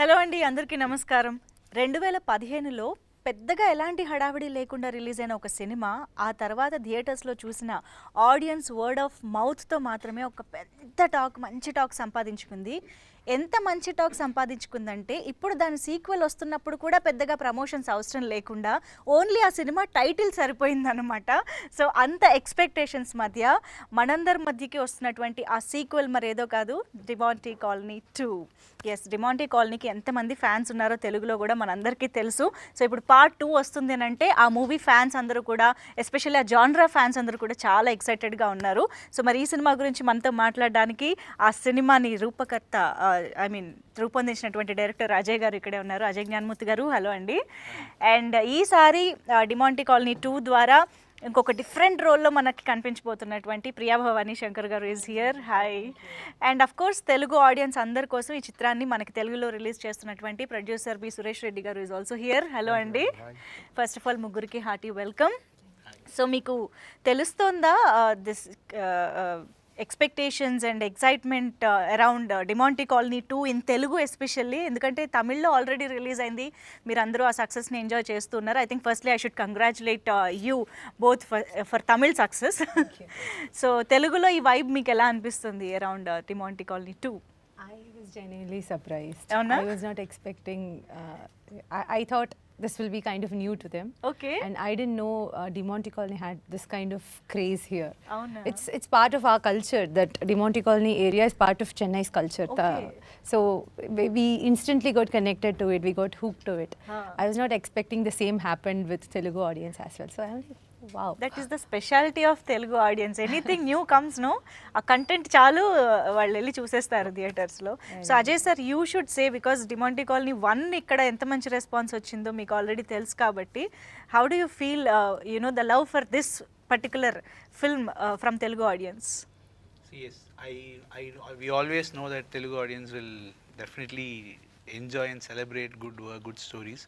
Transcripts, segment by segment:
Hello అండి, అందరికీ నమస్కారం. 2015లో పెద్దగా ఎలాంటి హడావిడి లేకుండా రిలీజ్ అయిన ఒక సినిమా ఆ తర్వాత థియేటర్స్లో చూసిన ఆడియన్స్ వర్డ్ ఆఫ్ మౌత్తో మాత్రమే ఒక పెద్ద టాక్, మంచి టాక్ సంపాదించుకుంది. ఎంత మంచి టాక్ సంపాదించుకుందంటే ఇప్పుడు దాని సీక్వెల్ వస్తున్నప్పుడు కూడా పెద్దగా ప్రమోషన్స్ అవసరం లేకుండా ఓన్లీ ఆ సినిమా టైటిల్ సరిపోయిందనమాట. సో అంత ఎక్స్పెక్టేషన్స్ మధ్య మనందరి మధ్యకి వస్తున్నటువంటి ఆ సీక్వెల్ మరేదో కాదు, డిమాంటీ కాలనీ 2. ఎస్, డిమాంటీ కాలనీకి ఎంతమంది ఫ్యాన్స్ ఉన్నారో తెలుగులో కూడా మనందరికీ తెలుసు. సో ఇప్పుడు పార్ట్ 2 వస్తుంది అని అంటే ఆ మూవీ ఫ్యాన్స్ అందరూ కూడా, ఎస్పెషల్లీ ఆ జాన్రా ఫ్యాన్స్ అందరూ కూడా చాలా ఎక్సైటెడ్గా ఉన్నారు. సో మరి ఈ సినిమా గురించి మనతో మాట్లాడడానికి ఆ సినిమాని రూపొందించినటువంటి డైరెక్టర్ అజయ్ గారు ఇక్కడే ఉన్నారు. అజయ్ జ్ఞానమూర్తి గారు, హలో అండి. అండ్ ఈసారి డిమాంటీ కాలనీ 2 ద్వారా ఇంకొక డిఫరెంట్ రోల్లో మనకి కనిపించబోతున్నటువంటి ప్రియా భవానీ శంకర్ గారు is here. Hi. And of course Telugu audience అందరి కోసం ఈ చిత్రాన్ని మనకి తెలుగులో రిలీజ్ చేస్తున్నటువంటి producer B Suresh Reddy garu is also here. Hello అండి. ఫస్ట్ ఆఫ్ ఆల్ ముగ్గురికి హార్టీ వెల్కమ్. సో మీకు తెలుస్తోందా this expectations and excitement around Demonte Colony 2 in Telugu especially? ఎందుకంటే తమిళ్లో ఆల్రెడీ రిలీజ్ అయింది, మీరు అందరూ ఆ సక్సెస్ని ఎంజాయ్ చేస్తున్నారు. I think firstly I should congratulate you both for Tamil success. So తెలుగులో ఈ వైబ్ మీకు ఎలా అనిపిస్తుంది around Demonte Colony 2? I was genuinely surprised. Avuna? I was not expecting. I thought this will be kind of new to them. Okay. And I didn't know DeMonte Colony had this kind of craze here. Avuna? It's part of our culture. That DeMonte Colony area is part of Chennai's culture. Okay. So we instantly got connected to it. We got hooked to it. I was not expecting the same happened with Telugu audience as well. So I was like, wow. That is the speciality of Telugu audience. Anything new comes no, ఆ content చాలు వాళ్ళు వెళ్ళి చూసేస్తారు థియేటర్స్లో. So Ajay sir, you should say, because Demonte Colony 1 ఇక్కడ ఎంత మంచి response వచ్చిందో మీకు ఆల్రెడీ తెలుసు కాబట్టి, how do you feel you know the love for this particular film from Telugu audience? Yes, we always know that Telugu audience will definitely enjoy and celebrate good work, good stories.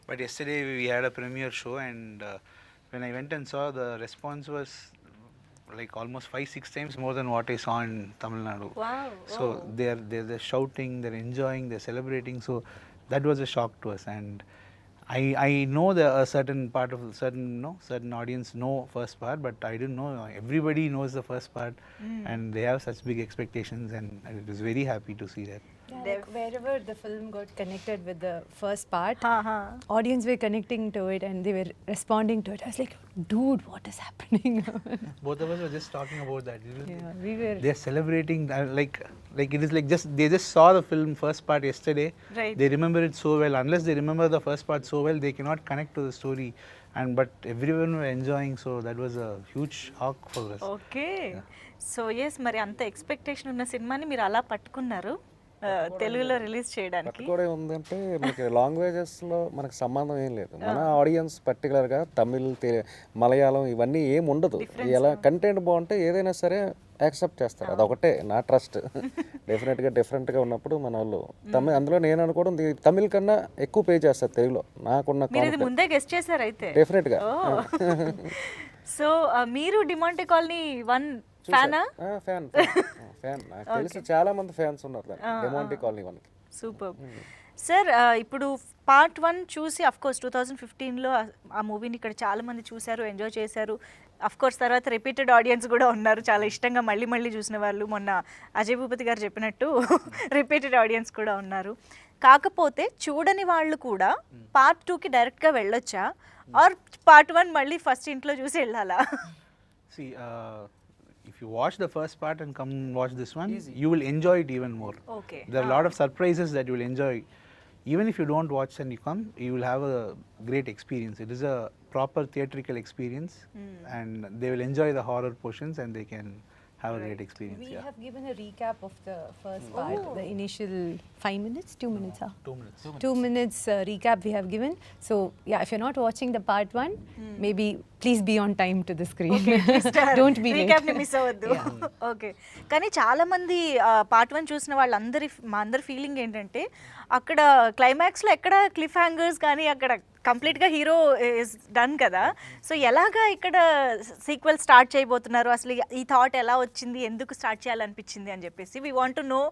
But yesterday we had a premiere show, and when I went and saw, the response was like almost 5-6 times more than what I saw in Tamil Nadu. Wow. So they're shouting, they're enjoying, they're celebrating. So that was a shock to us, and I know that a certain part of certain audience know first part, but I didn't know everybody knows the first part, and they have such big expectations, and I was very happy to see that. Yeah, like wherever the film got connected with the first part, audience were connecting to it and they were responding to it. I was like, dude, what is happening? Both of us were just talking about that. Yeah, we were. They're celebrating like it is like they just saw the film first part yesterday. Right. They remember it so well. Unless they remember the first part so well, they cannot connect to the story. But everyone were enjoying, so that was a huge shock for us. Okay. So yes, మరి అంత expectation ఉన్న సినిమాని మీరు అలా పట్టుకున్నారు తెలుగులో release చేయడానికి? కూడా ఉందంటే మనకి లాంగ్వేజెస్లో మనకు సంబంధం ఏం లేదు. మన ఆడియన్స్ పర్టికులర్గా తమిళ్, మలయాళం ఇవన్నీ ఏం ఉండదు. ఎలా కంటెంట్ బాగుంటే ఏదైనా సరే యాక్సెప్ట్ చేస్తారు. అదొకటే నా ట్రస్ట్. డెఫినెట్గా డిఫరెంట్గా ఉన్నప్పుడు మన వాళ్ళు తమిళ్, అందులో నేను అనుకోవడం తమిళ్ కన్నా ఎక్కువ పే చేస్తారు తెలుగులో. నాకున్న ముందే గెస్ట్ చేశారు అయితే? డెఫినెట్గా. సో మీరు డిమాంటీ కాలనీ 1 ఫ్యానా? ఫ్యాన్ నాకు తెలిసి చాలా మంది ఫ్యాన్స్ ఉన్నారు డిమాంటీ కాలనీ 1కి. Super sir. ఇప్పుడు పార్ట్ 1 చూసి అఫ్ కోర్స్ 2015లో ఆ మూవీని ఇక్కడ చాలా మంది చూశారు, ఎంజాయ్ చేశారు. అఫ్ కోర్స్ తర్వాత రిపీటెడ్ ఆడియన్స్ కూడా ఉన్నారు, చాలా ఇష్టంగా మళ్ళీ మళ్ళీ చూసిన వాళ్ళు. మొన్న అజయ్ భూపతి గారు చెప్పినట్టు రిపీటెడ్ ఆడియన్స్ కూడా ఉన్నారు. కాకపోతే చూడని వాళ్ళు కూడా పార్ట్ 2కి డైరెక్ట్గా వెళ్ళొచ్చా, ఆర్ పార్ట్ 1 మళ్ళీ ఫస్ట్ ఇంట్లో చూసి వెళ్ళాలా? See, if you watch the first part and come watch this one, you will enjoy it even more. Okay. There are a lot of surprises that you will enjoy. Even if you don't watch and you come, you will have a great experience. It is a proper theatrical experience, and they will enjoy the horror portions, and they can have a great experience. We have given a recap of the first part, the initial 5 minutes, 2 minutes. 2 minutes. 2 minutes recap we have given. So yeah, if you're not watching the part 1, maybe please be on time to the screen. Don't be late. Recap ని miss అవ్వద్దు. Okay. కానీ చాలా మంది part 1 చూసిన వాళ్ళందరి మా అందరి feeling ఏంటంటే అక్కడ క్లైమాక్స్లో ఎక్కడ క్లిఫ్ హ్యాంగర్స్ కానీ అక్కడ కంప్లీట్గా హీరో ఇస్ డన్ కదా. సో ఎలాగా ఇక్కడ సీక్వెల్ స్టార్ట్ చేయబోతున్నారు, అసలు ఈ థాట్ ఎలా వచ్చింది, ఎందుకు స్టార్ట్ చేయాలనిపించింది అని చెప్పేసి we want to know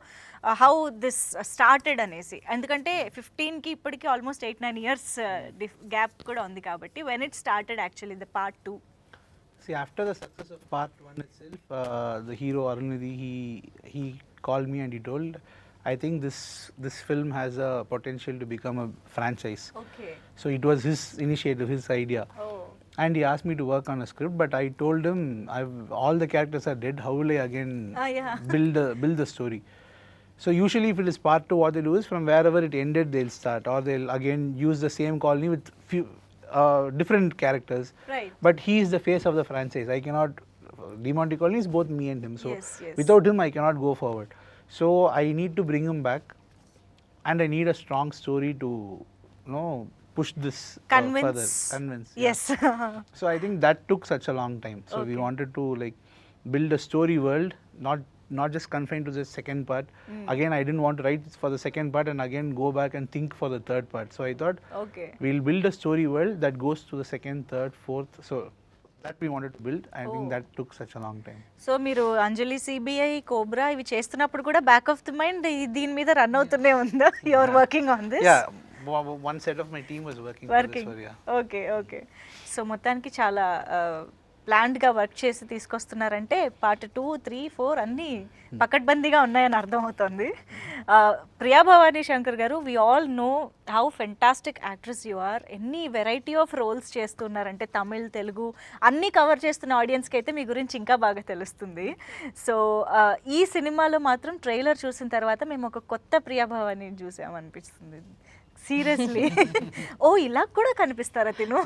how this started అనేసి. ఎందుకంటే 15కి ఇప్పటికి ఆల్మోస్ట్ 8-9 ఇయర్స్ గ్యాప్ కూడా ఉంది కాబట్టి when it started actually the part 2. See, after the success of part 1 itself, the hero Arunidhi, he called me and he told, I think this film has a potential to become a franchise. Okay. So it was his initiative, his idea. And he asked me to work on a script, but I told him, all the characters are dead, how will I again Yeah. build the story? So usually if it is part 2, what they do is from wherever it ended, they'll start, or they'll again use the same colony with few different characters. Right. But he is the face of the franchise. I cannot, Demonte Colony is both me and him. So Yes, yes. without him, I cannot go forward. So I need to bring him back, and I need a strong story to, push this further. Convince. Yeah. Yes. So I think that took such a long time. So we Okay. wanted to build a story world, not just confined to the second part. Again, I didn't want to write for the second part and again go back and think for the third part. So I thought okay. we'll build a story world that goes to the second, third, fourth. So that we wanted to build. I think that took such a long time. So మీరు అంజలి, CBI, cobra ఇవి చేస్తున్నప్పుడు కూడా back of the mind దీని మీద run అవుతూనే ఉందా? Your working on this? Yeah, one set of my team was working for this. So yeah. Okay, okay. So మొత్తానికి చాలా ప్లాన్డ్గా వర్క్ చేసి తీసుకొస్తున్నారంటే పార్ట్ 2, 3, 4 అన్నీ పకడ్బందీగా ఉన్నాయని అర్థమవుతుంది. Priya Bhavani Shankar garu, we all know how fantastic actress you are. ఎన్ని వెరైటీ ఆఫ్ రోల్స్ చేస్తున్నారంటే తమిళ్, తెలుగు అన్నీ కవర్ చేస్తున్న ఆడియన్స్కి అయితే మీ గురించి ఇంకా బాగా తెలుస్తుంది. సో ఈ సినిమాలో మాత్రం ట్రైలర్ చూసిన తర్వాత మేము ఒక కొత్త ప్రియా భవానీ చూసామనిపిస్తుంది. సీరియస్లీ. ఓ ఇలా కూడా కనిపిస్తారా తిను,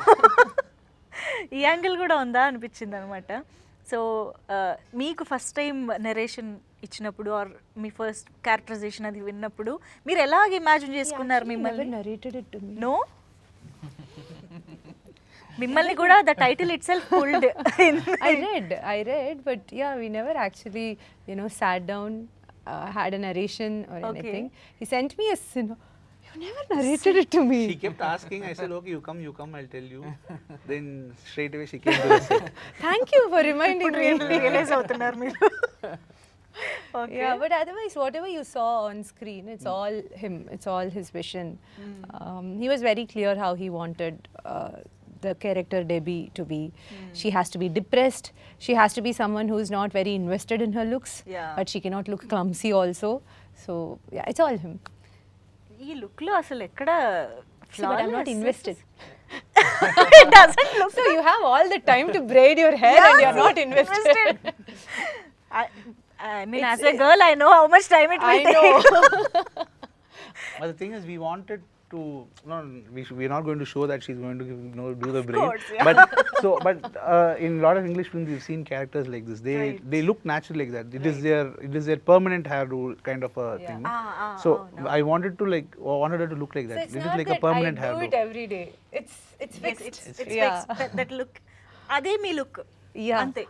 ఈ యాంగిల్ కూడా ఉందా అనిపించింది అనమాట. సో మీకు ఫస్ట్ టైం నెరేషన్ ఇచ్చినప్పుడు ఆర్ మీ ఫస్ట్ క్యారెక్టరైజేషన్ అది విన్నప్పుడు మీరు ఎలాగ ఇమాజిన్ చేసుకున్నారు మిమ్మల్ని? narrated it to me. No, మిమ్మల్ని కూడా the title itself pulled. I read, but yeah, we never actually, sat down, had a narration or Okay. anything. He sent me a you never narrated it to me. She kept asking. I said, okay, you come, I'll tell you. Then straight away she came to the set. Thank you for reminding me. Realize అవుతున్నారు మీరు. Okay. Yeah, but otherwise, whatever you saw on screen, it's all him. It's all his vision. He was very clear how he wanted the character Debbie to be. She has to be depressed. She has to be someone who is not very invested in her looks, Yeah. but she cannot look clumsy also. So yeah, it's all him. ఈ look లో అసలు ఎక్కడ See, but I'm not invested. It doesn't look So you have all the time to braid your hair and you're not invested. I mean, as a girl, I know how much time it will I know. take. But the thing is, we wanted to. No, we're not going to show that she's going to do the braid. course, yeah. But in a lot of English films, we've seen characters like this. They look natural like that. It is their permanent hair rule kind of a thing. So I wanted her to look like that. So it's It is not like a that permanent I hair do look. it every day. It's Yes, fixed. it's Yeah. fixed. That look. అదే మీ look. Yeah. అంతే.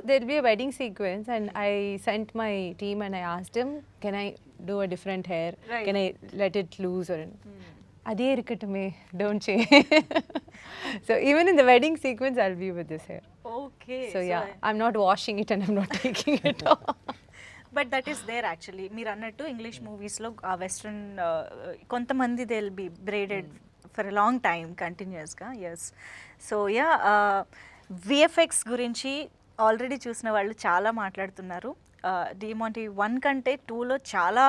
There'll be a wedding sequence and I sent my team and I asked him, can I do a different hair? Right. Can I let it loose or adhe irukatume, don't change. So even in the wedding sequence I'll be with this hair. Okay. So yeah, I'm not washing it and I'm not taking it off. But that is there actually. మీరు అన్నట్టు English మూవీస్లో ఆ western కొంతమంది they will be braided for a long time కంటిన్యూస్గా. Yes. So yeah, VFX గురించి already చూసిన వాళ్ళు చాలా మాట్లాడుతున్నారు. డిమాంటి 1 కంటే 2లో చాలా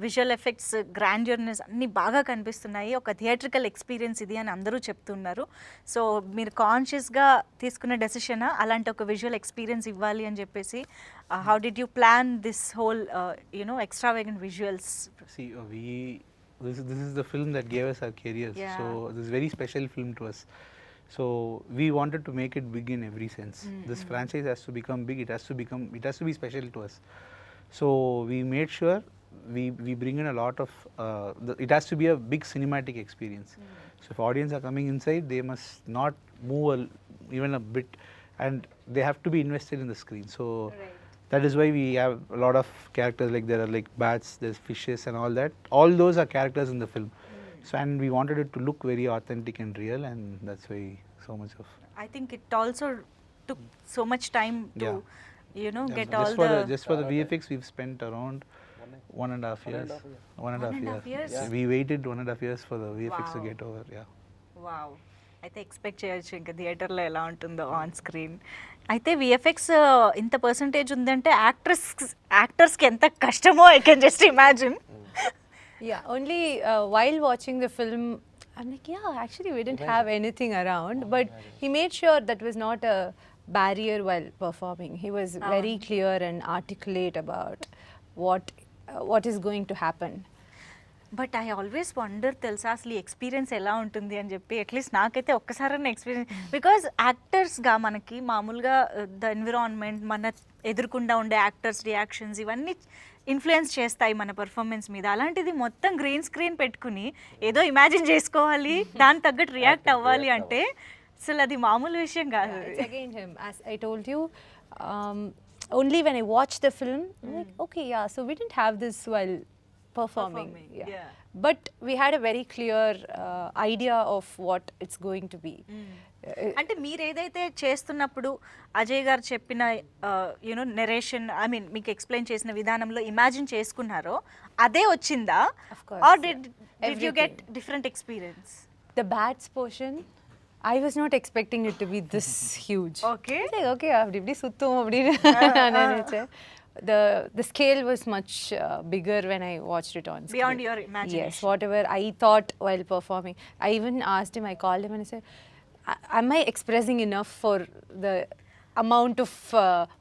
విజువల్ ఎఫెక్ట్స్, గ్రాండ్యూర్నెస్ అన్నీ బాగా కనిపిస్తున్నాయి. ఒక థియేట్రికల్ ఎక్స్పీరియన్స్ ఇది అని అందరూ చెప్తున్నారు. సో మీరు కాన్షియస్గా తీసుకున్న డెసిషనా అలాంటి ఒక విజువల్ ఎక్స్పీరియన్స్ ఇవ్వాలి అని చెప్పేసి? How did you plan this whole extravagant visuals? See, this is the film that gave us our careers. Yeah. So this is a very special film to us. So we wanted to make it big in every sense. This franchise has to become big. It has to be special to us. So we made sure we bring in a lot of. It has to be a big cinematic experience. So if audience are coming inside, they must not move even a bit, and they have to be invested in the screen. So. Right. That is why we have a lot of characters, like there are like bats, there's fishes and all that. All those are characters in the film. So and we wanted it to look very authentic and real, and that's why so much of I think it also took so much time to, Yeah. you know, get just all for the. just for the VFX we've spent around 1.5 years. 1.5 years. years? We waited 1.5 years for the VFX to Wow. get over. Yeah. Wow అయితే expect చేయొచ్చు ఇంకా థియేటర్లో ఎలా ఉంటుందో on screen. అయితే VFX ఇంత percentage ఉందంటే యాక్టర్స్కి ఎంత కష్టమో I can just imagine. Yeah, only while watching the film, I'm like, yeah, actually we didn't have anything around, but he made sure that was not a barrier while performing. He was very clear and articulate about what is going to happen. But I always wonder తెలుసా అసలు ఈ experience ఎలా ఉంటుంది అని చెప్పి. At least నాకైతే ఒక్కసారన్నా experience, because యాక్టర్స్గా మనకి మామూలుగా ద ఎన్విరాన్మెంట్, మన ఎదురుకుండా ఉండే యాక్టర్స్ రియాక్షన్స్ ఇవన్నీ ఇన్ఫ్లుయెన్స్ చేస్తాయి మన పర్ఫార్మెన్స్ మీద. అలాంటిది మొత్తం గ్రీన్ స్క్రీన్ పెట్టుకుని ఏదో ఇమాజిన్ చేసుకోవాలి, దాని తగ్గట్టు రియాక్ట్ అవ్వాలి అంటే అసలు అది మామూలు విషయం కాదు. It's again him. As I told you, only when I watched the film, I'm like, okay, yeah, so we didn't have this while performing. Yeah. But we had a very clear idea of what it's going to be. అంటే మీరు ఏదైతే చేస్తున్నప్పుడు అజయ్ గారు చెప్పిన you know narration, I mean మీకు explain చేసిన విధానంలో imagine చేసుకున్నారో అదే వచ్చిందా? Of course, or yeah. Did you get different experience? The bats portion, I was not expecting it to be this huge. Okay. I was like, okay, apdi suttum apdi neniche. The scale was much bigger when I watched it on screen. Beyond your imagination. Yes, whatever I thought while performing. I even asked him, I called him and I said, am I expressing enough for the amount of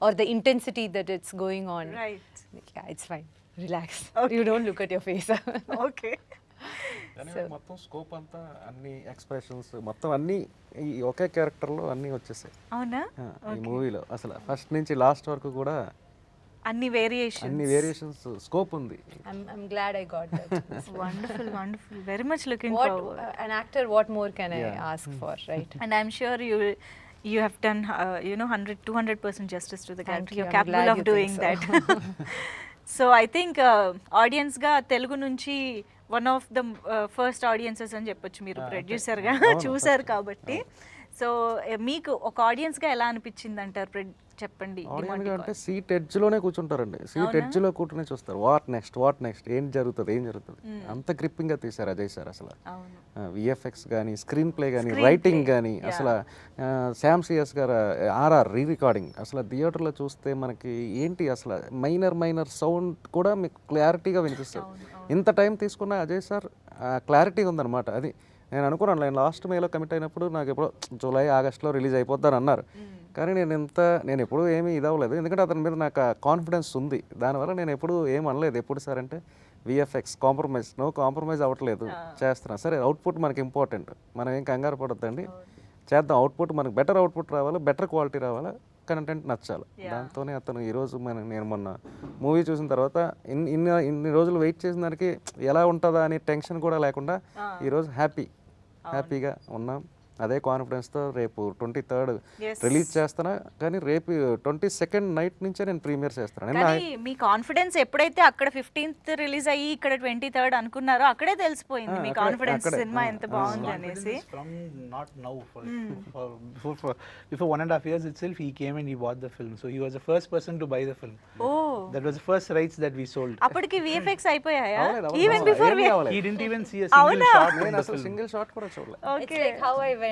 or the intensity that it's going on? Right. Like, yeah, it's fine. Relax. Okay. You don't look at your face. Okay. కానీ మొత్తం scope అంతా అన్ని expressions మొత్తం అన్నీ ఈ ఒకే క్యారెక్టర్లో అన్నీ వచ్చేసాయి అవునా? ఈ మూవీలో. అసలు ఫస్ట్ నుంచి లాస్ట్ వరకు కూడా అన్ని వేరియేషన్. అన్ని వేరియేషన్స్ స్కోప్ ఉంది. I'm glad I got that. Wonderful wonderful, very much looking What forward. an actor, what more can I Yeah. ask for, right? And I'm sure you have done, you know, 200% justice to the Thank character. you. You're I'm capable glad of you think doing so. that. So I think ఆడియన్స్గా తెలుగు నుంచి one of the first audiences అని చెప్పొచ్చు మీరు ప్రొడ్యూసర్గా చూసారు కాబట్టి. So మీకు ఒక ఆడియన్స్గా ఎలా అనిపించింది అంటారు? చెప్పండి. ఆడియన్స్ అంటే సీట్ ఎడ్జ్లోనే కూర్చుంటారండి. సీట్ ఎడ్జ్లో కూర్చునే చూస్తారు. వాట్ నెక్స్ట్ ఏం జరుగుతుంది. అంత గ్రిప్పింగ్గా తీశారు అజయ్ సార్. అసలు విఎఫ్ఎక్స్ కానీ, స్క్రీన్ ప్లే కానీ, రైటింగ్ కానీ, అసలు శామ్ సిఎస్ గారు ఆర్ఆర్ రీ రికార్డింగ్, అసలు థియేటర్లో చూస్తే మనకి ఏంటి అసలు మైనర్ సౌండ్ కూడా మీకు క్లారిటీగా వినిపిస్తుంది. ఇంత టైం తీసుకున్న అజయ్ సార్ క్లారిటీ ఉందన్నమాట. అది నేను అనుకున్నాను, నేను లాస్ట్ మేలో కమిట్ అయినప్పుడు నాకు ఎప్పుడో జూలై ఆగస్ట్లో రిలీజ్ అయిపోద్దని అన్నారు. కానీ నేను ఎప్పుడూ ఏమీ ఇదవ్వలేదు, ఎందుకంటే అతని మీద నాకు కాన్ఫిడెన్స్ ఉంది. దానివల్ల నేను ఎప్పుడు ఏం అనలేదు. ఎప్పుడు సార్ అంటే విఎఫ్ఎక్స్ నో కాంప్రమైజ్ అవ్వట్లేదు, చేస్తున్నాను. సరే, అవుట్పుట్ మనకి ఇంపార్టెంట్, మనం ఏం కంగారు పడొద్దండి, చేద్దాం. అవుట్పుట్ మనకు బెటర్ అవుట్పుట్ రావాలి, బెటర్ క్వాలిటీ రావాలి, కంటెంట్ నచ్చాలి. దాంతోనే అతను ఈరోజు నేను మొన్న మూవీ చూసిన తర్వాత ఇన్ని రోజులు వెయిట్ చేసిన దానికి ఎలా ఉంటుందా అని టెన్షన్ కూడా లేకుండా ఈరోజు హ్యాపీగా ఉన్నాం. అదే కాన్ఫిడెన్స్తో రేపు 23rd రిలీజ్ చేస్తాను. కానీ రేపు 22nd నైట్ నుంచే నేను ప్రీమియర్ చేస్తాను. కానీ మీ కాన్ఫిడెన్స్ ఎప్పుడైతే అక్కడ 15th రిలీజ్ అయ్యి ఇక్కడ 23rd అనుకున్నారో అక్కడే తెలిసిపోయింది మీ కాన్ఫిడెన్స్ సినిమా ఎంత బాగుంది అనేసి. From not now, before 1.5 years itself, he came and he bought the film. So he was the first person to buy the film. Oh, That was the first rights that we sold. అప్పటికి VFX అయిపోయాయా? అవ్వలేదు. Even before He didn't even see a single shot in నేను the అసలు film. Single shot కూడా చూడలేదు. It's like how I went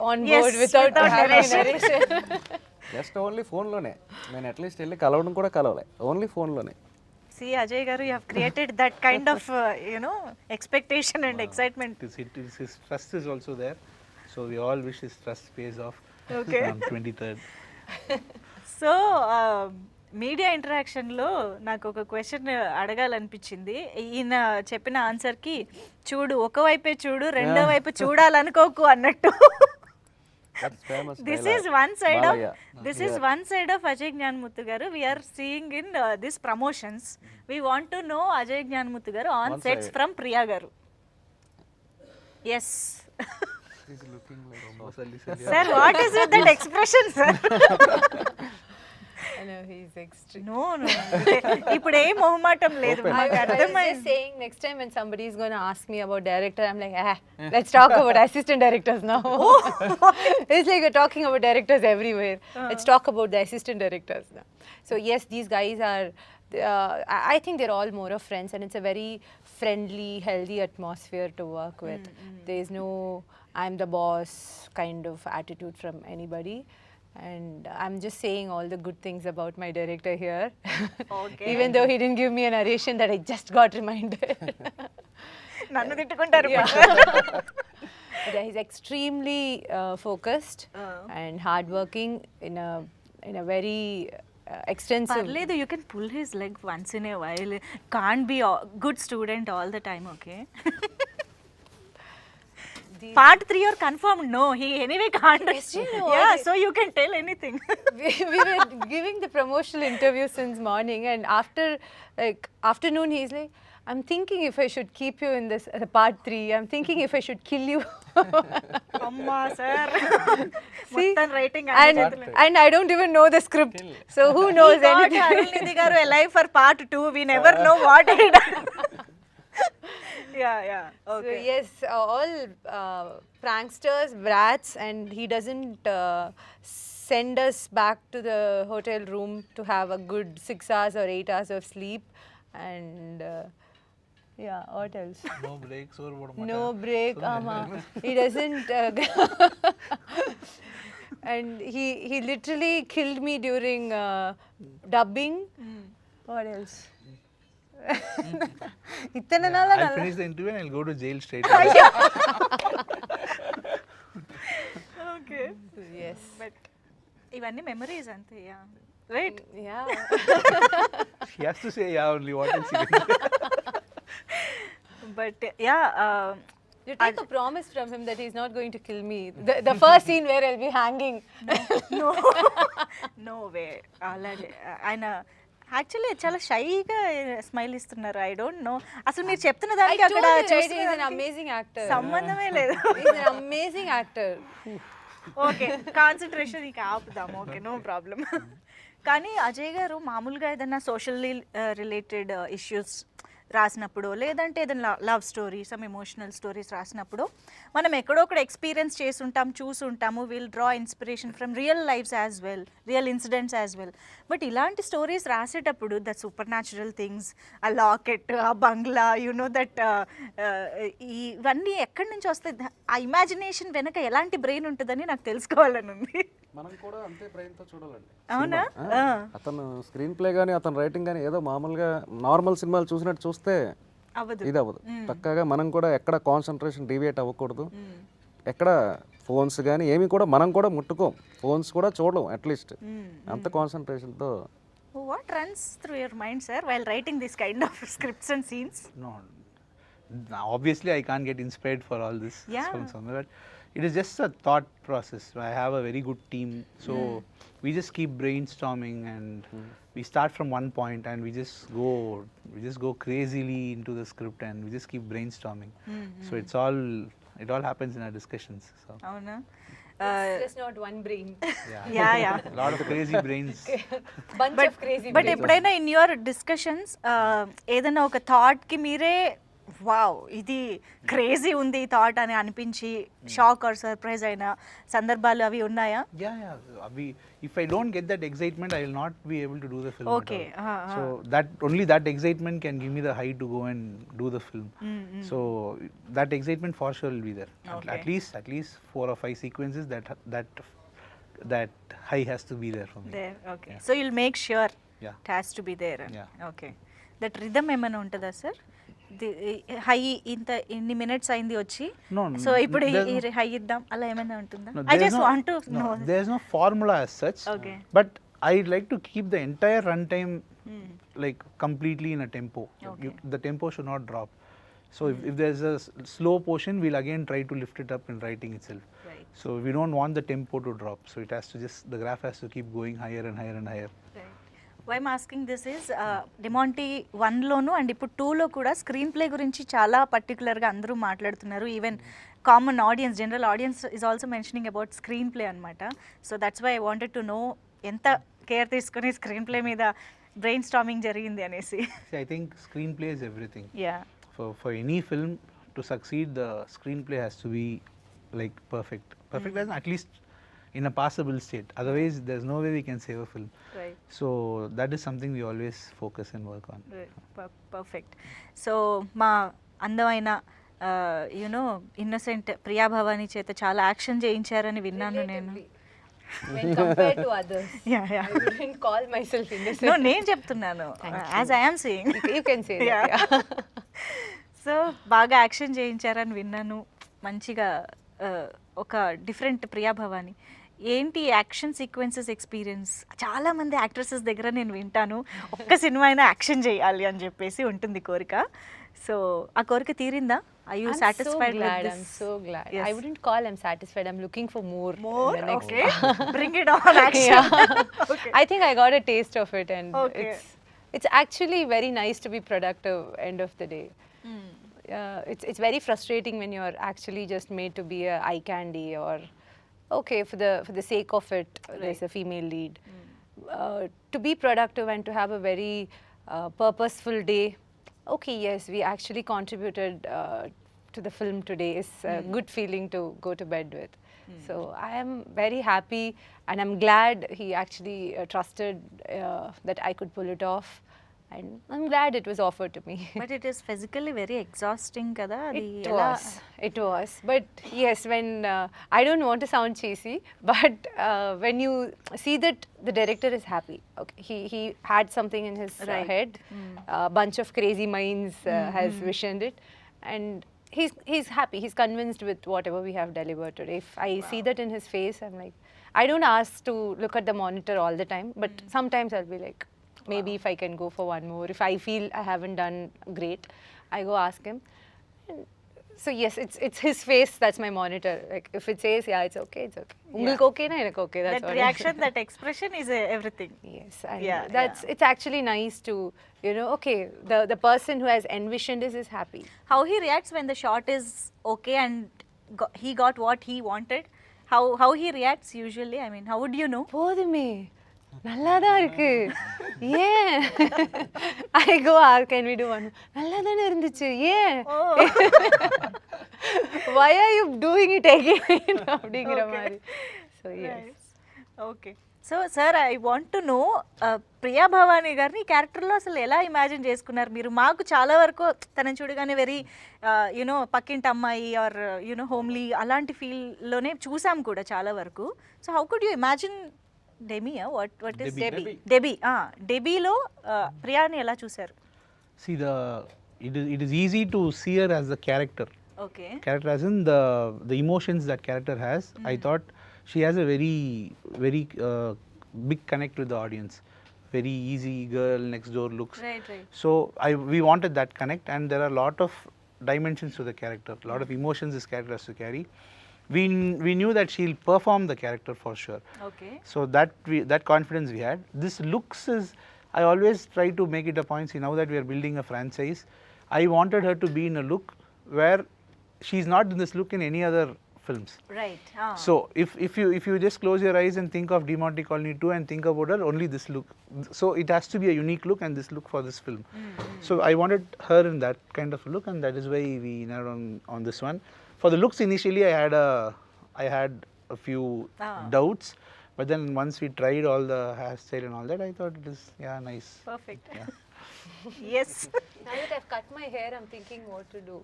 on Yes, board without without having narration. narration. Just only ఫోన్లోనే. నేను at least వెళ్ళి కలవడం కూడా కలవలే, ఓన్లీ ఫోన్లోనే. See, Ajay garu, you have created that kind of, you know, expectation and excitement. His trust is also there. So we all wish his trust pays off Okay. on 23rd. So media ఇంటరాక్షన్లో నాకు ఒక question అడగాలనిపించింది. ఈయన చెప్పిన ఆన్సర్కి చూడు, ఒకవైపే చూడు, రెండో వైపు చూడాలనుకోకు అన్నట్టు. This is one side of Ajay Gnanamuthu garu. We are seeing in this promotions. We want to know Ajay Gnanamuthu garu on One sets side. from Priya garu. Yes. Sir, what is with that expression, sir? I know he's extreme. No no ఇప్పుడు ఏ మొహమాటం లేదు I మాకు was అర్థమైంది. just saying, next time when somebody is going to ask me about director, I'm like, let's talk about assistant directors now. It's like we're talking about directors everywhere. Let's talk about the assistant directors now. So yes, these guys are, I think they're all more of friends, and it's a very friendly, healthy atmosphere to work with. There's no I'm the boss kind of attitude from anybody. And I'm just saying all the good things about my director here. Okay. Even though he didn't give me a narration that I just got reminded. నన్ను తిట్టుకుంటారు Yeah. But he's extremely focused and hardworking in a very extensive. పర్లేదు you can pull his leg once in a while can't be good student all the time okay part 3 or confirmed no he anyway can't no, yeah so you can tell anything we were giving the promotional interview since morning, and after like afternoon he's like, I'm thinking if I should keep you in this part 3. I'm thinking if I should kill you. amma sir మొత్తం writing and I don't even know the script, so who knows anything. అరుణిధి గారు alive for part 2 we never know what he done yeah okay So yes, all pranksters, brats, and he doesn't send us back to the hotel room to have a good 6 hours or 8 hours of sleep, and yeah, what else? No breaks or what? No break, he doesn't. And he literally killed me during dubbing. What else? ఇతను I'll finish the interview and I'll go to jail straight okay yes, but ఇవన్నీ memories అంతే yeah right yeah. He has to say yeah only. What else he can say? But yeah You take a promise from him that he's not going to kill me. The first scene where I'll be hanging. No no way అలాగే ఆయన actually చాలా షైగా smile ఇస్తున్నారు I don't know అసలు మీరు చెప్తున్న I దానికి told అక్కడ you, right? He's an చూస్తున్నదానికి amazing actor. సంబంధమే లేదు He's an amazing actor. Okay concentration ఇక ఆపుదాం ఓకే నో ప్రాబ్లం కానీ అజయ్ గారు మామూలుగా ఏదైనా సోషల్లీ రిలేటెడ్ ఇష్యూస్ రాసినప్పుడు లేదంటే ఏదైనా love story some emotional stories రాసినప్పుడు మనం ఎక్కడో ఒకటి ఎక్స్పీరియన్స్ చేసి ఉంటాం చూసి ఉంటాము will draw inspiration from real lives as well real incidents as well but ఇలాంటి స్టోరీస్ రాసేటప్పుడు ద సూపర్ న్యాచురల్ థింగ్స్ ఆ లాకెట్ ఆ బంగ్లా నో దట్ ఇవన్నీ ఎక్కడి నుంచి వస్తాయి ఆ ఇమాజినేషన్ వెనక ఎలాంటి బ్రెయిన్ ఉంటుందని నాకు తెలుసుకోవాలని ఉంది మనం కూడా అంతే బ్రెయిన్తో చూడాలండి అవునా సినిమా. అతను స్క్రీన్ ప్లే కానీ అతను రైటింగ్ కానీ ఏదో మామూలుగా నార్మల్ సినిమాలు చూసినట్టు చూస్తే అవ్వదు ఇది అవ్వదు పక్కాగా మనం కూడా ఎక్కడ కాన్సన్ట్రేషన్ డీవియేట్ అవ్వకూడదు ఎక్కడ ఫోన్స్ కానీ ఏమి కూడా మనం కూడా ముట్టుకోం ఫోన్స్ కూడా చూడలేం అట్లీస్ట్ అంత కాన్సన్ట్రేషన్తో what runs through your mind sir while writing this kind of scripts and scenes No, obviously I can't get inspired for all this Yeah. from somewhere, but it is just a thought process. I have a very good team, so we just keep brainstorming and we start from one point and we just go crazily into the script and we just keep brainstorming. So it all happens in our discussions. So అవునా It's just not one brain. Yeah a lot of crazy brains. Bunch of crazy but brains. ఎప్పుడైనా in your discussions ఏదైనా ఒక థాట్కి మీరే wow ఇది crazy ఉంది ఈ thought అని అనిపించి షాక్ ఆర్ సర్ప్రైజ్ అయిన సందర్భాలు అవి ఉన్నాయా Yeah. If I don't get that excitement, I will not be able to do the film. Okay, At all. So that excitement can give me the height to go and do the film. So that excitement for sure will be there. Okay. At least 4 or 5 sequences that high has to be there for me. There okay so you'll make sure Yeah. It has to be there Yeah. Okay that rhythm ఏమైనా ఉంటుందా sir high ఇన్ని minutes అయింది వచ్చి No, so ఇప్పుడు there's ఈ high ఇద్దాం అలా ఏమైనా ఉంటుందా No, I there's just want to know there's no formula as such. Okay. But I'd like to keep the entire runtime like completely in a tempo. Okay. The tempo should not drop. So if there's a slow portion, we'll again try to lift it up in writing itself. Right. So we don't want the tempo to drop. So it has to the graph has to keep going higher and higher and higher. Why asking this is Demonte 1లోను and ఇప్పుడు 2లో కూడా screen play గురించి చాలా పర్టికులర్గా అందరూ మాట్లాడుతున్నారు even common audience general audience is also mentioning about screen play అనమాట so that's why I wanted to know ఎంత కేర్ తీసుకుని స్క్రీన్ ప్లే మీద బ్రెయిన్ స్టామింగ్ జరిగింది అనేసి. See, I think screenplay is everything. Yeah For any film to succeed, the screenplay has to be like perfect. Perfect as at least in a passable state. Otherwise, there's no way we can save a film. Right So that is something we always focus and work on. Perfect. So మా అందమైన you know innocent Priya Bhavani చేత చాలా action చేయించారని విన్నాను నేను. When compared to others, Yeah, yeah. I wouldn't call myself innocent. No, నేను చెప్తున్నాను as I am saying. You can say that. Yeah. So బాగా action చేయించారని విన్నాను. మంచిగా ఒక డిఫరెంట్ ప్రియా భవాని. ఏంటి యాక్షన్ సీక్వెన్సెస్ ఎక్స్పీరియన్స్? చాలా మంది యాక్ట్రెసెస్ దగ్గర నేను వింటాను ఒక్క సినిమా అయినా యాక్షన్ చేయాలి అని చెప్పేసి ఉంటుంది కోరిక. సో ఆ కోరిక తీరిందా? Are you I'm satisfied so glad. with this? I'm so glad. Yes. I wouldn't call I'm satisfied. I'm looking for more. More? in the next Okay. part. Bring it on action. Okay. I think I got a taste of it, and Okay. it's actually very nice to be productive. End of the day, it's very frustrating when you're actually just made to be a eye candy, or okay, for the sake of it, there's a female lead. To be productive and to have a very purposeful day. Okay, yes, we actually contributed to the film today. It's a good feeling to go to bed with. So I am very happy, and I'm glad he actually trusted that I could pull it off, and I'm glad it was offered to me. But it is physically very exhausting kada. It was. But yes, when I don't want to sound cheesy, but when you see that the director is happy, okay, he had something in his Right. head, a bunch of crazy minds has visioned it, and he's happy. He's convinced with whatever we have delivered today. If I see that in his face, I'm like, I don't ask to look at the monitor all the time, but sometimes I'll be like, maybe if I can go for one more. If I feel I haven't done great, I go ask him. And so yes, it's his face that's my monitor. Like if it says yeah, it's okay, it's okay. Ungalku okay na enakku okay. That's That what reaction, that expression is everything. Yes, and Yeah, it's actually nice to, you know, okay, the person who has envisioned this is happy. How he reacts when the shot is okay and he got what he wanted. How he reacts usually? I mean, how would you know? போதுமே நல்லாதான் இருக்கு ஏன் I go can we do one நல்லா தானே இருந்துச்சு ஏன் why are you doing it again அப்படிங்கிற மாதிரி so yes okay. So sir, I want to know Priya Bhavani గారిని ఈ క్యారెక్టర్లో అసలు ఎలా ఇమాజిన్ చేసుకున్నారు మీరు? మాకు చాలా వరకు తనని చూడగానే వెరీ యునో పక్కింటి అమ్మాయి ఆర్ యునో హోమ్లీ అలాంటి ఫీల్లోనే చూసాం కూడా చాలా వరకు. So how could you imagine డెమియా వాట్ ఇస్ డెబీలో ప్రియాని ఎలా చూసారు? See, it is easy to see her as the character. Okay. Character as in the emotions that character has. I thought she has a very big connect with the audience. Very easy girl next door looks. Right. So we wanted that connect, and there are a lot of dimensions to the character, a lot of emotions this character has to carry. We knew that she'll perform the character for sure. Okay. So that confidence we had. This looks is, I always try to make it a point. See, now that we are building a franchise, I wanted her to be in a look where she's not in this look in any other films. Right. So if you just close your eyes and think of De Monte Colony 2 and think about her, only this look. So it has to be a unique look, and this look for this film. So I wanted her in that kind of look, and that is why we narrowed on this one. For the looks, initially I had a few doubts, but then once we tried all the hairstyle and all that, I thought it is nice. Perfect. Yeah. Yes. now that I've cut my hair, I'm thinking what to do.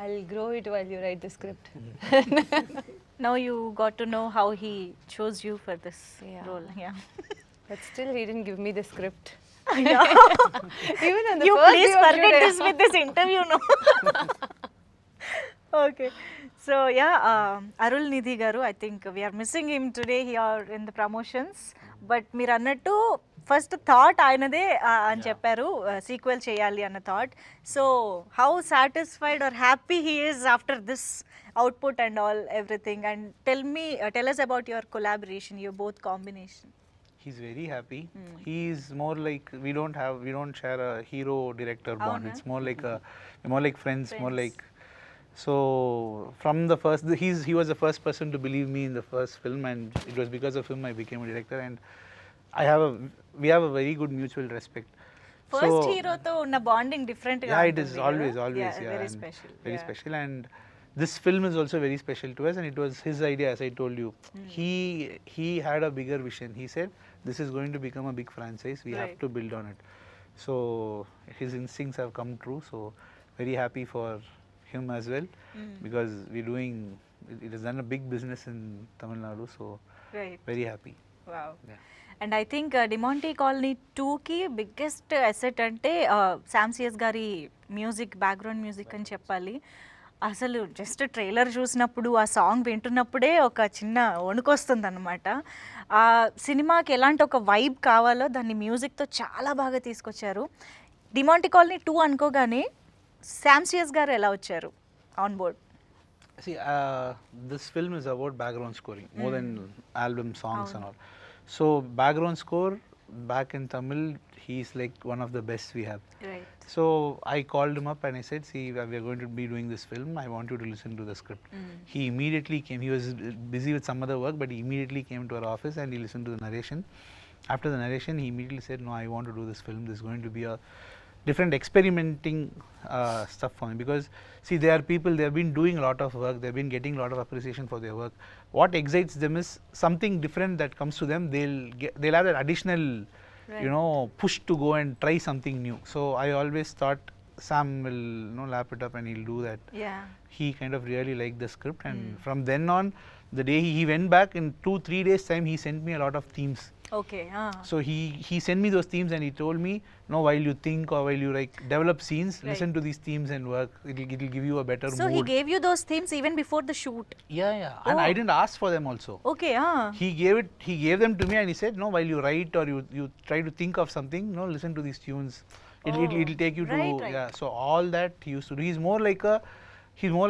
I'll grow it while you write the script. Now you got to know how he chose you for this Yeah. role. Yeah. But still, he didn't give me the script. Yeah. Even on the You first please day of forget shoot, this with this interview, no? Okay. So yeah, Arul Nidhi garu, I think we are missing him today here in the promotions. But మీరు అన్నట్టు first thought ఆయనదే అని చెప్పారు, sequel చేయాలి అన్న thought. So how satisfied or happy he is after this output and all everything? And tell us about your collaboration, your both combination. He's very happy. He's more like, we don't share a hero director bond. Avuna? It's more like friends, more like So from the first, he was the first person to believe me in the first film, and it was because of him I became a director. And we have a very good mutual respect. First హీరోతో ఉన్న bonding different గా Yeah, it is ఉంటుంది always, కదా? always, Yeah, yeah, very and special. very Yeah. special. And this film is also very special to us, and it was his idea, as I told you. He had a bigger vision. He said, "This is going to become a big franchise. We have Right. to build on it." So his instincts have come true. So very happy for him as well, because we're doing. It has done a big business in Tamil Nadu. So Right. very happy. Wow Yeah. And I think Demonte colony 2కి biggest asset అంటే Sam CS గారి music, background music అని చెప్పాలి. అసలు just trailer చూసినప్పుడు ఆ song వింటున్నప్పుడే ఒక చిన్న వణుకొస్తుంది అనమాట. ఆ సినిమాకి ఎలాంటి ఒక వైబ్ కావాలో దాన్ని మ్యూజిక్తో చాలా బాగా తీసుకొచ్చారు. డిమాంటీ కాలనీ 2 అనుకోగానే శామ్ సిఎస్ గారు ఎలా వచ్చారు on board? See, this film is about background scoring more than album songs and all. So background score back in Tamil, he's like one of the best we have. Right. So I called him up and I said, "See, we are going to be doing this film. I want you to listen to the script." He immediately came. He was busy with some other work, but he immediately came to our office and he listened to the narration. After the narration, he immediately said, "No, I want to do this film. This is going to be a different experimenting stuff for me." Because see, there are people, they have been doing a lot of work, they have been getting a lot of appreciation for their work. What excites them is something different that comes to them. They'll have that additional Right. you know, push to go and try something new. So I always thought Sam will, you know, lap it up and he'll do that. Yeah. He kind of really liked the script, and from then on, the day he went back, in 2-3 days time, he sent me a lot of themes. Okay. So he sent me those themes and he told me, "No, while you think or while you like develop scenes, Right. listen to these themes and work. It'll give you a better so he mood." Gave you those themes even before the shoot? Yeah. And Oh. I didn't ask for them also. Okay. He gave them to me and he said, "No, while you write or you try to think of something, no, listen to these tunes. It'll take you to." Right. Yeah. So all that he used to do. He's more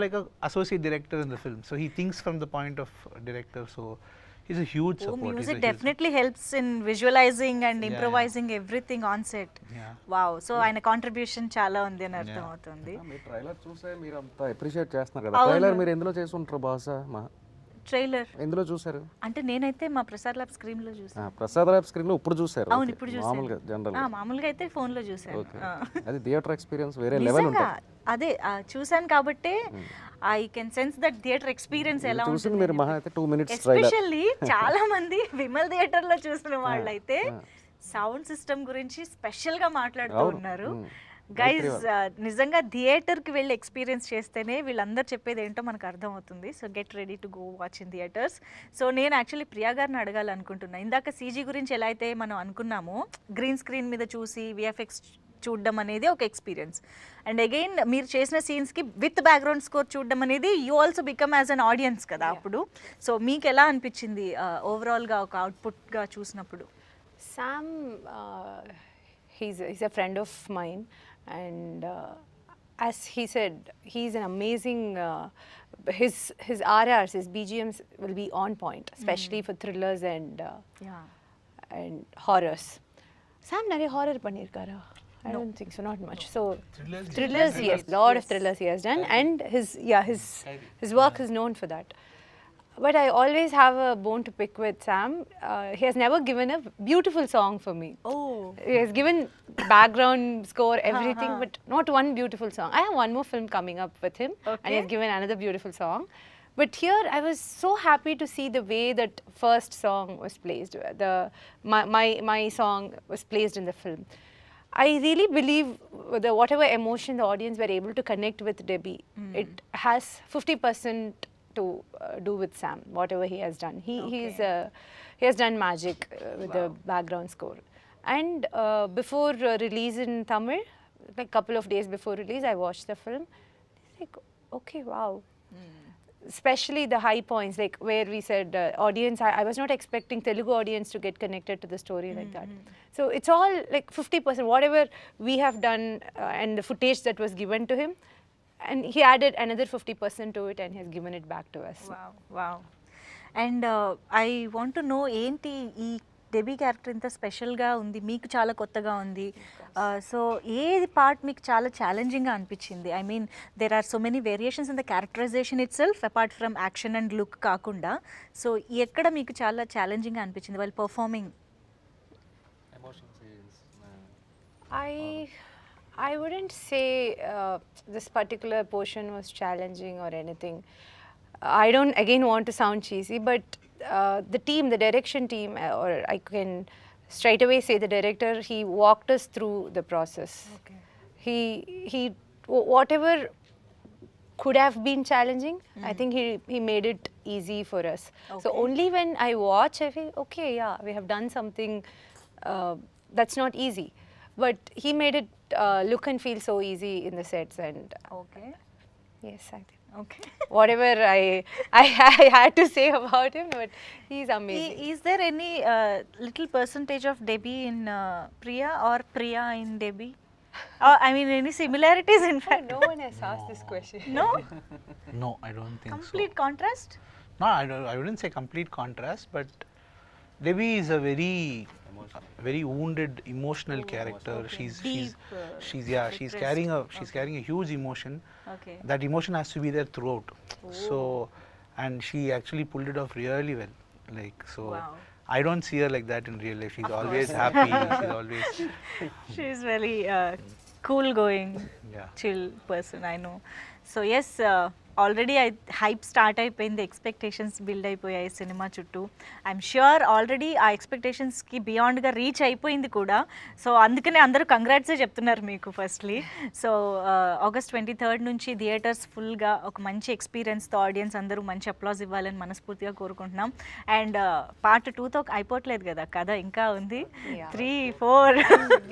like a associate director in the film. So he thinks from the point of director. So he's a huge support. He's a music huge- definitely helps in visualising and Yeah, improvising everything on set. Yeah. Wow. So ఆయన contribution చాలా ఉంది అని అర్థం అవుతుంది. మీ trailer చూసే మీరు అంత appreciate చేస్తున్నారు కదా. అవును. ట్రైలర్ మీరు ఎందులో చేసి ఉంటారు బహుశా? ట్రైలర్ ఎందులో చూసారు? అంటే నేనైతే మా ప్రసాద్ ల్యాబ్ స్క్రీన్ లో చూసాను. ప్రసాద్ ల్యాబ్ స్క్రీన్ లో ఇప్పుడు చూసారు? అవును, Okay. ఇప్పుడు మామూలుగా చూసాను. జనరల్ మామూలుగా అయితే ఫోన్ లో చూసాను. ఓకే. అది థియేటర్ ఎక్స్పీరియన్స్ వేరే లెవెల్ నిజంగా ఉంటుంది. అదే చూసాను కాబట్టి I can sense that theatre experience ఎలా చూసింది ఉంటుంది. మీరు మహా అయితే 2 minutes ట్రైలర్. ఎస్పెషల్లీ చాలా మంది విమల్ థియేటర్ లో చూసిన వాళ్ళైతే సౌండ్ సిస్టమ్ గురించి స్పెషల్ గా మాట్లాడుతూ అవును. ఉన్నారు. Mm. గైజ్ నిజంగా థియేటర్కి వెళ్ళి ఎక్స్పీరియన్స్ చేస్తేనే వీళ్ళందరూ చెప్పేది ఏంటో మనకు అర్థమవుతుంది. So get ready to go watch in theatres. So నేను యాక్చువల్లీ ప్రియా గారిని అడగాలనుకుంటున్నా. ఇందాక సీజీ గురించి ఎలా అయితే మనం అనుకున్నామో, గ్రీన్ స్క్రీన్ మీద చూసి విఎఫ్ఎక్స్ చూడడం అనేది ఒక ఎక్స్పీరియన్స్, అండ్ అగైన్ మీరు చేసిన సీన్స్కి విత్ బ్యాక్గ్రౌండ్ స్కోర్ చూడడం అనేది you also become as an audience కదా అప్పుడు. సో మీకు ఎలా అనిపించింది ఓవరాల్గా ఒక అవుట్పుట్గా చూసినప్పుడు? Sam, he's a friend of mine, and as he said, he's an amazing. His RRs, his BGMs will be on point, especially for thrillers and horrors. Sam, nare horror panirkara? I don't think so, not much. So thrillers, yes, lot of thrillers he has done, and his work is known for that. But I always have a bone to pick with Sam. He has never given a beautiful song for me. Oh. He has given background score, everything, but not one beautiful song. I have one more film coming up with him, and he has given another beautiful song. But here, I was so happy to see the way that first song was placed. My song was placed in the film. I really believe whatever emotion the audience were able to connect with Debbie, it has 50% to do with Sam, whatever he has done. He has done magic with the background score. And before release in Tamil, like couple of days before release, I watched the film. It's like, okay, wow. Especially the high points, like where we said audience, I was not expecting Telugu audience to get connected to the story like that. So it's all like 50%, whatever we have done and the footage that was given to him, and he added another 50% to it and he has given it back to us. Wow. And I want to know ఏంటి ఈ Debbie character ఇంత స్పెషల్గా ఉంది, మీకు చాలా కొత్తగా ఉంది. So ఏది పార్ట్ మీకు చాలా ఛాలెంజింగ్గా అనిపించింది? I mean there are so many variations in the characterization itself apart from action and look కాకుండా. సో ఎక్కడ మీకు చాలా ఛాలెంజింగ్గా అనిపించింది వాళ్ళు performing? I wouldn't say this particular portion was challenging or anything. I don't again want to sound cheesy, but the team, the direction team, or I can straight away say the director, he walked us through the process. Okay. He whatever could have been challenging, I think he made it easy for us. So Okay. only when I watch, I feel okay, yeah, we have done something that's not easy, but he made it look and feel so easy in the sets, and okay yes, I think okay. whatever I had to say about him, but he's amazing. Is there any little percentage of Debbie in Priya or Priya in Debbie? I mean any similarities in fact? No one has asked this question. No? No, I don't think Complete so. contrast? No, I wouldn't say complete contrast, but Debbie is a very wounded, emotional character. Okay. She's Deep, she's depressed. carrying a huge emotion. Okay. That emotion has to be there throughout. So, and she actually pulled it off really well. Like so, Wow. I don't see her like that in real life. She's Of always course. happy. She's always She is very cool going, yeah. chill person, I know. So yes, already hype start అయిపోయింది, expectations build అయిపోయాయి cinema చుట్టూ. I'm sure already ఆ ఎక్స్పెక్టేషన్స్కి బియాండ్గా reach అయిపోయింది కూడా. So అందుకనే అందరూ కంగ్రాట్సే చెప్తున్నారు మీకు ఫస్ట్లీ. సో ఆగస్ట్ 23rd నుంచి థియేటర్స్ ఫుల్గా ఒక మంచి ఎక్స్పీరియన్స్తో ఆడియన్స్ అందరూ మంచి అప్లాజ్ ఇవ్వాలని మనస్ఫూర్తిగా కోరుకుంటున్నాం. అండ్ పార్ట్ 2తో అయిపోవట్లేదు కదా, కథ ఇంకా ఉంది. Yeah. 3, 4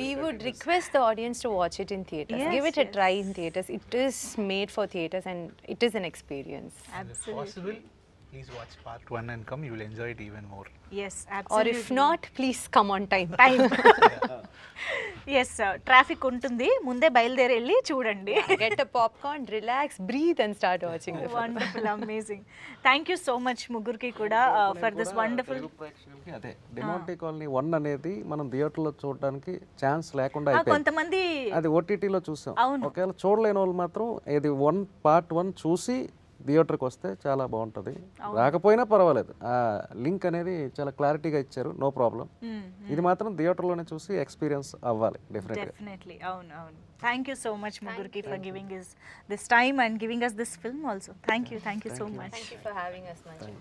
We would request the audience to watch it in theaters. Yes, Give it a yes. try in theaters. It is made for theaters, and it is an experience. If possible, please watch part 1 and come. You will enjoy it even more. Yes, Or absolutely. if not, please come on time. Yes, traffic ఉంటుంది, ముందే బయలుదేరి వెళ్ళి చూడండి. Get a popcorn, relax, breathe, and start watching the film. Wonderful, amazing. Thank you so much ముగ్గురికి కూడా for this wonderful. అదే Demonte colony 1 అనేది మనం థియేటర్లో చూడడానికి ఛాన్స్ లేకుండా అయిపోయింది. కొంతమంది అది ఓటీటీలో చూసాం. అవును. ఒకవేళ చూడలేని వాళ్ళు మాత్రం ఇది పార్ట్ 1 చూసి థియేటర్కి వస్తే చాలా బాగుంటుంది. రాకపోయినా పర్వాలేదు, ఆ లింక్ అనేది చాలా క్లారిటీగా ఇచ్చారు, నో ప్రాబ్లం. ఇది మాత్రం థియేటర్లోనే చూసి ఎక్స్పీరియన్స్ అవ్వాలి డెఫినెట్గా. డెఫినెట్లీ, అవును అవును. థ్యాంక్ యూ సో మచ్ ముగ్గురికి for giving this time and giving us this film also. Thank you so much. Thank you for having us, Manju.